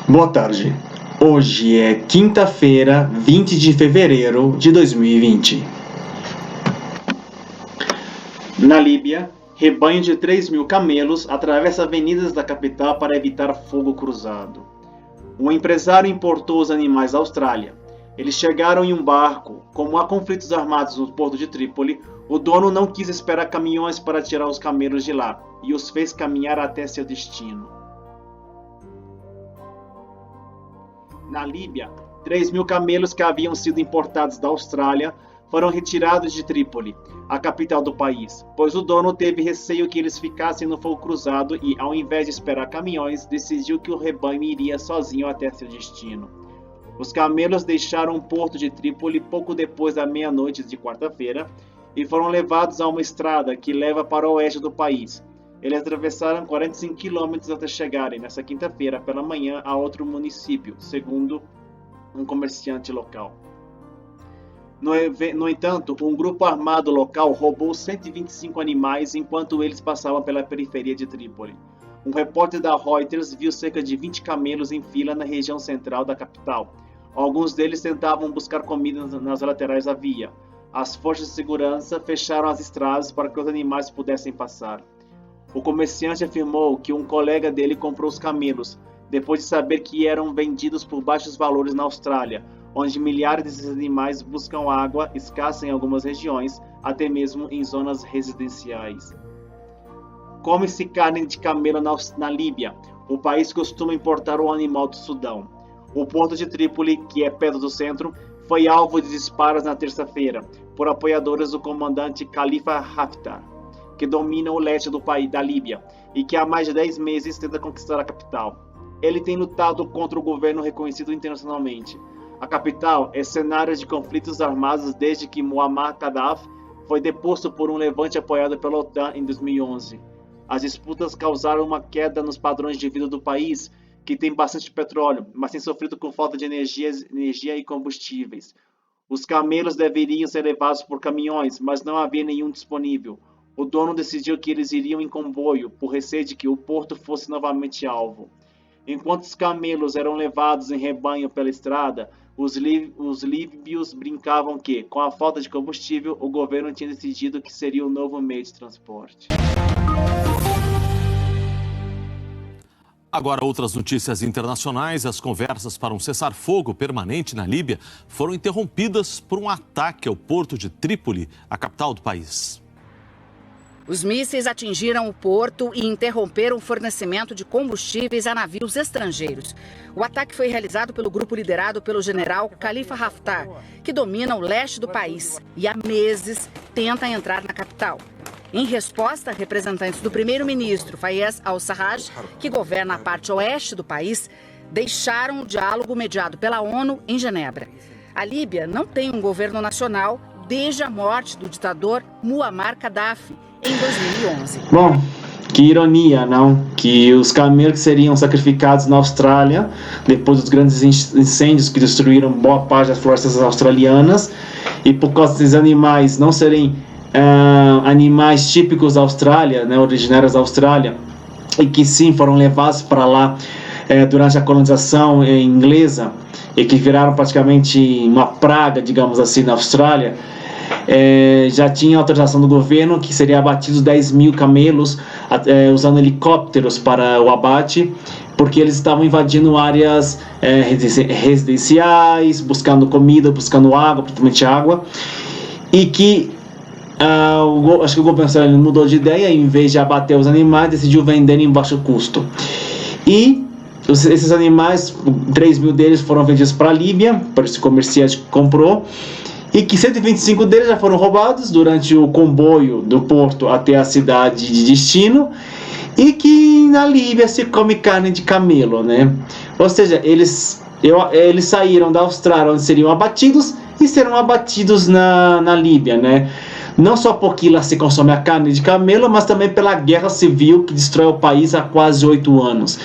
Boa tarde. Hoje é quinta-feira, 20 de fevereiro de 2020. Na Líbia, rebanho de 3.000 camelos atravessa avenidas da capital para evitar fogo cruzado. Um empresário importou os animais da Austrália. Eles chegaram em um barco. Como há conflitos armados no porto de Trípoli, o dono não quis esperar caminhões para tirar os camelos de lá e os fez caminhar até seu destino. Na Líbia, 3.000 camelos que haviam sido importados da Austrália foram retirados de Trípoli, a capital do país, pois o dono teve receio que eles ficassem no fogo cruzado e, ao invés de esperar caminhões, decidiu que o rebanho iria sozinho até seu destino. Os camelos deixaram o porto de Trípoli pouco depois da meia-noite de quarta-feira e foram levados a uma estrada que leva para o oeste do país. Eles atravessaram 45 quilômetros até chegarem, nesta quinta-feira pela manhã, a outro município, segundo um comerciante local. No entanto, um grupo armado local roubou 125 animais enquanto eles passavam pela periferia de Trípoli. Um repórter da Reuters viu cerca de 20 camelos em fila na região central da capital. Alguns deles tentavam buscar comida nas laterais da via. As forças de segurança fecharam as estradas para que os animais pudessem passar. O comerciante afirmou que um colega dele comprou os camelos, depois de saber que eram vendidos por baixos valores na Austrália, onde milhares desses animais buscam água escassa em algumas regiões, até mesmo em zonas residenciais. Come-se carne de camelo na Líbia. O país costuma importar o animal do Sudão. O porto de Trípoli, que é perto do centro, foi alvo de disparos na terça-feira por apoiadores do comandante Khalifa Haftar, que domina o leste do país da Líbia e que há mais de 10 meses tenta conquistar a capital. Ele tem lutado contra o governo reconhecido internacionalmente. A capital é cenário de conflitos armados desde que Muammar Gaddafi foi deposto por um levante apoiado pela OTAN em 2011. As disputas causaram uma queda nos padrões de vida do país, que tem bastante petróleo, mas tem sofrido com falta de energia e combustíveis. Os camelos deveriam ser levados por caminhões, mas não havia nenhum disponível. O dono decidiu que eles iriam em comboio, por receio de que o porto fosse novamente alvo. Enquanto os camelos eram levados em rebanho pela estrada, os líbios brincavam que, com a falta de combustível, o governo tinha decidido que seria o novo meio de transporte. Agora, outras notícias internacionais. As conversas para um cessar-fogo permanente na Líbia foram interrompidas por um ataque ao porto de Trípoli, a capital do país. Os mísseis atingiram o porto e interromperam o fornecimento de combustíveis a navios estrangeiros. O ataque foi realizado pelo grupo liderado pelo general Khalifa Haftar, que domina o leste do país e há meses tenta entrar na capital. Em resposta, representantes do primeiro-ministro Fayez al-Sarraj, que governa a parte oeste do país, deixaram o diálogo mediado pela ONU em Genebra. A Líbia não tem um governo nacional desde a morte do ditador Muammar Gaddafi, em 2011. Bom, que ironia, não? Que os camelos seriam sacrificados na Austrália depois dos grandes incêndios que destruíram boa parte das florestas australianas, e por causa desses animais não serem animais típicos da Austrália, né, originários da Austrália, e que sim foram levados para lá durante a colonização inglesa e que viraram praticamente uma praga, digamos assim, na Austrália. Já tinha autorização do governo que seria abatidos 10.000 camelos usando helicópteros para o abate, porque eles estavam invadindo áreas residenciais, buscando comida, buscando água, principalmente água, e que acho que o governo australiano mudou de ideia, em vez de abater os animais, decidiu vender em baixo custo. E esses animais, 3.000 deles foram vendidos para a Líbia, para esse comerciante que comprou, e que 125 deles já foram roubados durante o comboio do porto até a cidade de destino, e que na Líbia se come carne de camelo, né? Ou seja, eles saíram da Austrália, onde seriam abatidos, e serão abatidos na Líbia, né? Não só porque lá se consome a carne de camelo, mas também pela guerra civil que destrói o país há quase 8 anos.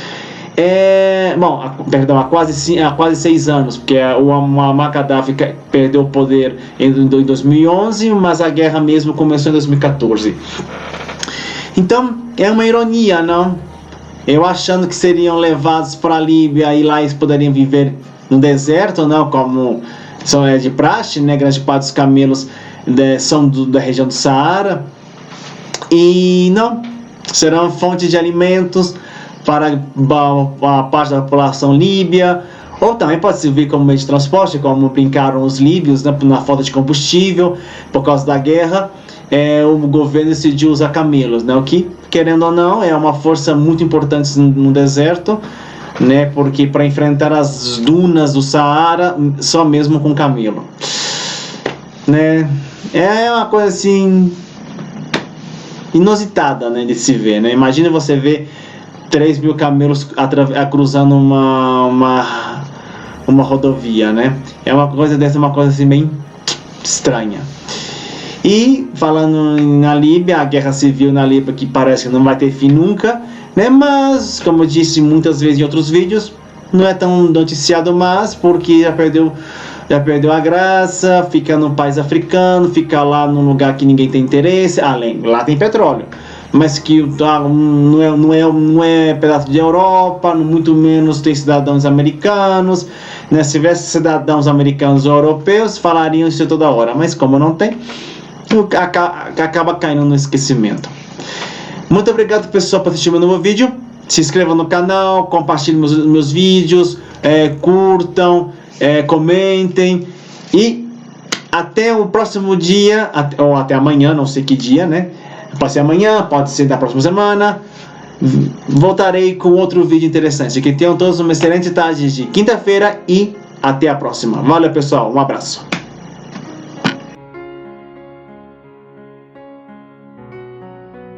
Há quase 6 anos, porque o Muammar Gaddafi perdeu o poder em 2011, mas a guerra mesmo começou em 2014. Então, é uma ironia, não? Eu achando que seriam levados para a Líbia e lá eles poderiam viver no deserto, não, como são de praxe, né? Grande parte dos camelos são da região do Saara. E não, serão fontes de alimentos para a parte da população líbia, ou também pode servir como meio de transporte, como brincaram os líbios, né, na falta de combustível, por causa da guerra. O governo decidiu usar camelos, né, o que, querendo ou não, é uma força muito importante no deserto, né, porque para enfrentar as dunas do Saara, só mesmo com camelo. Né, é uma coisa assim inusitada, né, de se ver, né? Imagina você ver 3.000 camelos cruzando uma rodovia, né? É uma coisa dessa, uma coisa assim bem estranha. E falando na Líbia, a guerra civil na Líbia que parece que não vai ter fim nunca, né? Mas, como eu disse muitas vezes em outros vídeos, não é tão noticiado mais, porque já perdeu a graça, fica no país africano, fica lá num lugar que ninguém tem interesse, lá tem petróleo, mas que não é pedaço de Europa, muito menos tem cidadãos americanos, né? Se tivesse cidadãos americanos ou europeus, falariam isso toda hora, mas como não tem, acaba caindo no esquecimento. Muito obrigado, pessoal, por assistir meu novo vídeo. Se inscrevam no canal, compartilhem meus vídeos, curtam, comentem, e até o próximo dia, ou até amanhã, não sei que dia, né? Pode ser amanhã, pode ser da próxima semana. Voltarei com outro vídeo interessante. Que tenham todos uma excelente tarde de quinta-feira e até a próxima. Valeu, pessoal, um abraço.